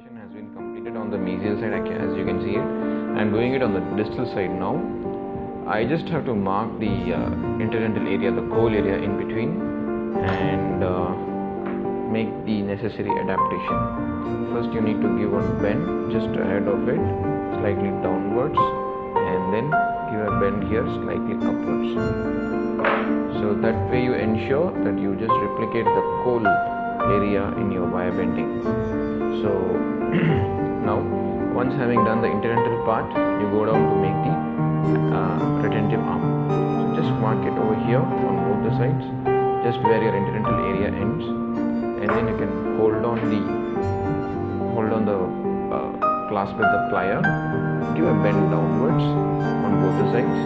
Demonstration has been completed on the mesial side, as you can see it. I am doing it on the distal side now. I just have to mark the interdental area, the coal area in between, and make the necessary adaptation. First you need to give one bend just ahead of it, slightly downwards, and then give a bend here slightly upwards. So that way you ensure that you just replicate the coal area in your wire bending. So now once having done the interdental part, you go down to make the retentive arm. So just mark it over here on both the sides, just where your interdental area ends, and then you can hold on the clasp with the plier, give a bend downwards on both the sides,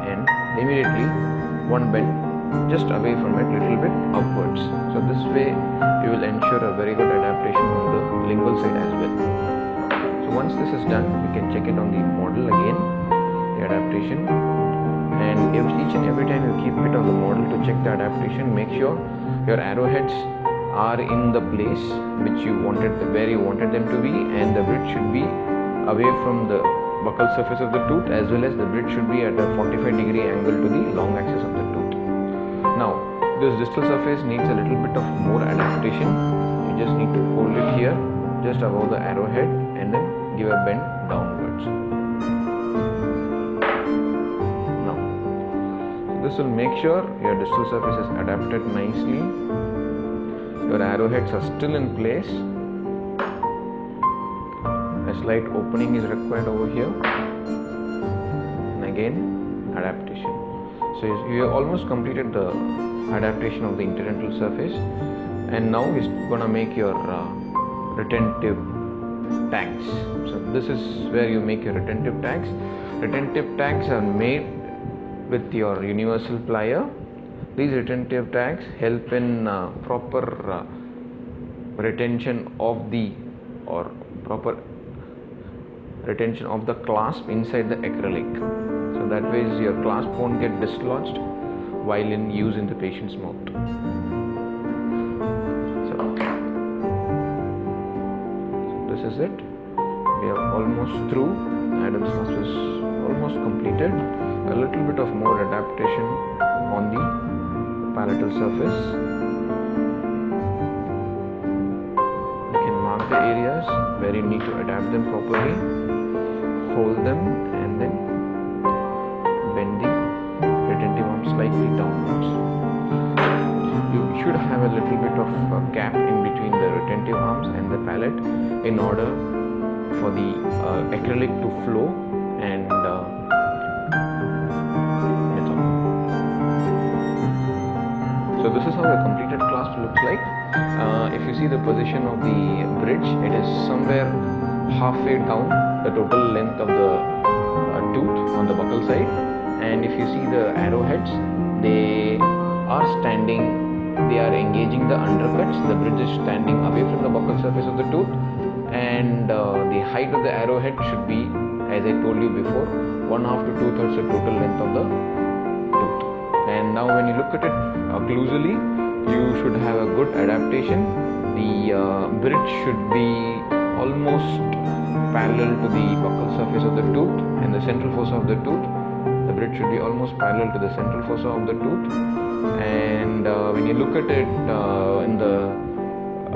and immediately one bend just away from it, little bit upwards. So this way you will ensure a very good adaptation on the lingual side as well. So once this is done, we can check it on the model again, the adaptation, and each and every time you keep it on the model to check the adaptation, make sure your arrowheads are in the place which you wanted, where you wanted them to be, and the bridge should be away from the buccal surface of the tooth, as well as the bridge should be at a 45-degree angle to the long axis of the tooth. Now this distal surface needs a little bit of more adaptation. You just need to hold it here just above the arrowhead and then give a bend downwards. Now this will make sure your distal surface is adapted nicely. Your arrowheads are still in place. A slight opening is required over here, and again adaptation. So you have almost completed the adaptation of the interdental surface, and now we're gonna make your retentive tags. So this is where you make your retentive tags. Retentive tags are made with your universal plier. These retentive tags help in proper retention of the clasp inside the acrylic. So that way your clasp won't get dislodged while in use in the patient's mouth. So this is it. We are almost through. Adam's clasp is almost completed. A little bit of more adaptation on the palatal surface. You can mark the areas where you need to adapt them properly, hold them, and then bend the retentive arm slightly downwards. You should have a little bit of a gap in between the retentive arms and the palate in order for the acrylic to flow, and that's all. So this is how a completed clasp looks like. If you see the position of the bridge, it is somewhere halfway down the total length of the tooth on the buccal side, and if you see the arrowheads, they are standing, they are engaging the undercuts. The bridge is standing away from the buccal surface of the tooth, and the height of the arrowhead should be, as I told you before, 1/2 to 2/3 the total length of the tooth. And now when you look at it occlusally, you should have a good adaptation. The bridge should be almost parallel to the buccal surface of the tooth and the central fossa of the tooth. The bridge should be almost parallel to the central fossa of the tooth, and when you look at it in the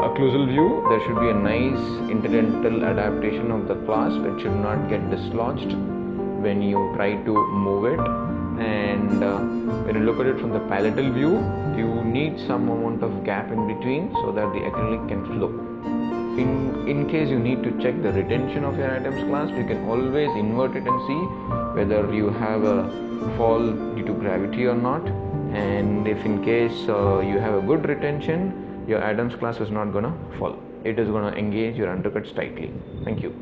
occlusal view, there should be a nice interdental adaptation of the clasp. It should not get dislodged when you try to move it, and when you look at it from the palatal view, you need some amount of gap in between so that the acrylic can flow. In case you need to check the retention of your Adam's clasp, you can always invert it and see whether you have a fall due to gravity or not. And if in case you have a good retention, your Adam's clasp is not gonna fall. It is gonna engage your undercuts tightly. Thank you.